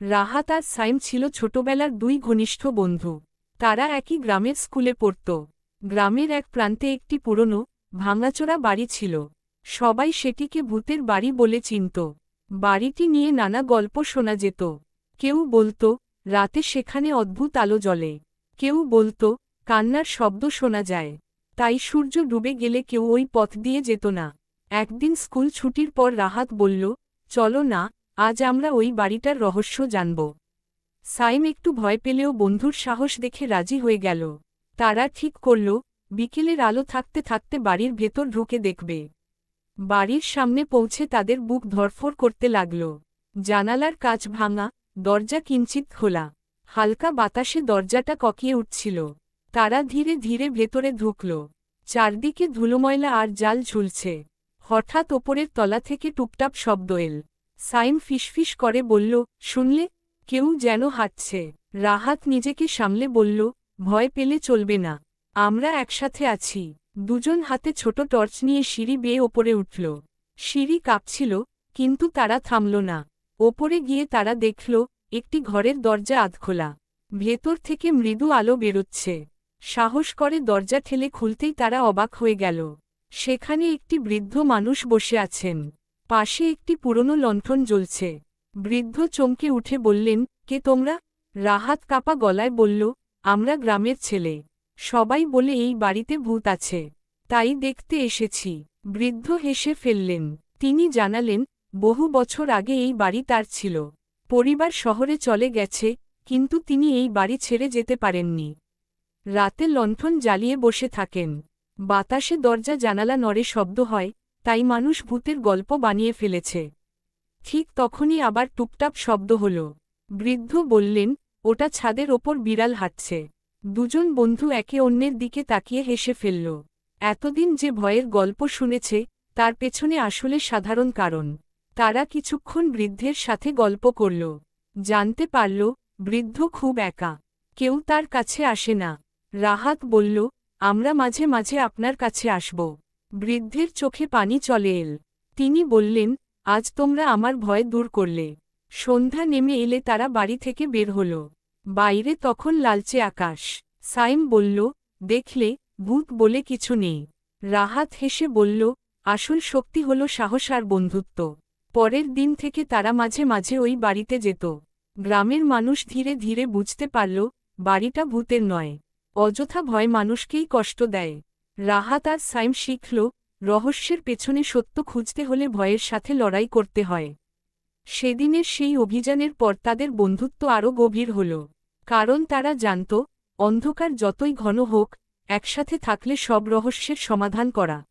রাহাত আর সাইম ছিল ছোটবেলার দুই ঘনিষ্ঠ বন্ধু। তারা একই গ্রামের স্কুলে পড়ত। গ্রামের এক প্রান্তে একটি পুরনো, ভাঙাচোরা বাড়ি ছিল। সবাই সেটিকে ভূতের বাড়ি বলে চিনত। বাড়িটি নিয়ে নানা গল্প শোনা যেত। কেউ বলত, রাতে সেখানে অদ্ভুত আলো জ্বলে। কেউ বলত, কান্নার শব্দ শোনা যায়। তাই সূর্য ডুবে গেলে কেউ ওই পথ দিয়ে যেত না। একদিন স্কুল ছুটির পর রাহাত বলল, চলো না, আজ আমরা ওই বাড়িটার রহস্য জানব। সাইম একটু ভয় পেলেও বন্ধুর সাহস দেখে রাজি হয়ে গেল। তারা ঠিক করল, বিকেলের আলো থাকতে থাকতে বাড়ির ভেতর ঢুকে দেখবে। বাড়ির সামনে পৌঁছে তাদের বুক ধড়ফড় করতে লাগল। জানালার কাচ ভাঙা, দরজা কিঞ্চিত খোলা। হালকা বাতাসে দরজাটা ককিয়ে উঠছিল। তারা ধীরে ধীরে ভেতরে ঢুকল। চারদিকে ধুলোময়লা আর জাল ঝুলছে। হঠাৎ ওপরের তলা থেকে টুপটাপ শব্দ এল। সাইম ফিসফিস করে বলল, শুনলে? কেউ যেন হাঁটছে। রাহাত নিজেকে সামলে বলল, ভয় পেলে চলবে না। আমরা একসাথে আছি। দুজন হাতে ছোট টর্চ নিয়ে সিঁড়ি বেয়ে ওপরে উঠল। সিঁড়ি কাঁপছিল, কিন্তু তারা থামল না। ওপরে গিয়ে তারা দেখল, একটি ঘরের দরজা আধখোলা। ভেতর থেকে মৃদু আলো বেরোচ্ছে। সাহস করে দরজা ঠেলে খুলতেই তারা অবাক হয়ে গেল। সেখানে একটি বৃদ্ধ মানুষ বসে আছেন। পাশে একটি পুরনো লণ্ঠন জ্বলছে। বৃদ্ধ চমকে উঠে বললেন, কে তোমরা? রাহাত কাপা গলায় বলল, আমরা গ্রামের ছেলে। সবাই বলে এই বাড়িতে ভূত আছে। তাই দেখতে এসেছি। বৃদ্ধ হেসে ফেললেন। তিনি জানালেন, বহু বছর আগে এই বাড়ি তার ছিল। পরিবার শহরে চলে গেছে, কিন্তু তিনি এই বাড়ি ছেড়ে যেতে পারেননি। রাতে লণ্ঠন জ্বালিয়ে বসে থাকেন। বাতাসে দরজা জানালা নড়ে শব্দ হয়, তাই মানুষ ভূতের গল্প বানিয়ে ফেলেছে। ঠিক তখনই আবার টুপটাপ শব্দ হল। বৃদ্ধ বললেন, ওটা ছাদের ওপর বিড়াল হাঁটছে। দুজন বন্ধু একে অন্যের দিকে তাকিয়ে হেসে ফেলল। এতদিন যে ভয়ের গল্প শুনেছে, তার পেছনে আসলে সাধারণ কারণ। তারা কিছুক্ষণ বৃদ্ধের সাথে গল্প করল। জানতে পারল, বৃদ্ধ খুব একা। কেউ তার কাছে আসে না। রাহাত বলল, আমরা মাঝে মাঝে আপনার কাছে আসব। বৃদ্ধের চোখে পানি চলে এল। তিনি বললেন, আজ তোমরা আমার ভয় দূর করলে। সন্ধ্যা নেমে এলে তারা বাড়ি থেকে বের হল। বাইরে তখন লালচে আকাশ। সাইম বলল, দেখলে, ভূত বলে কিছু নেই। রাহাত হেসে বলল, আসল শক্তি হল সাহস আর বন্ধুত্ব। পরের দিন থেকে তারা মাঝে মাঝে ওই বাড়িতে যেত। গ্রামের মানুষ ধীরে ধীরে বুঝতে পারল, বাড়িটা ভূতের নয়। অযথা ভয় মানুষকেই কষ্ট দেয়। রাহাত আর সাইম শিখল, রহস্যের পেছনে সত্য খুঁজতে হলে ভয়ের সাথে লড়াই করতে হয়। সেদিনের সেই অভিযানের পর তাদের বন্ধুত্ব আরও গভীর হল। কারণ তারা জানত, অন্ধকার যতই ঘন হোক, একসাথে থাকলে সব রহস্যের সমাধান করা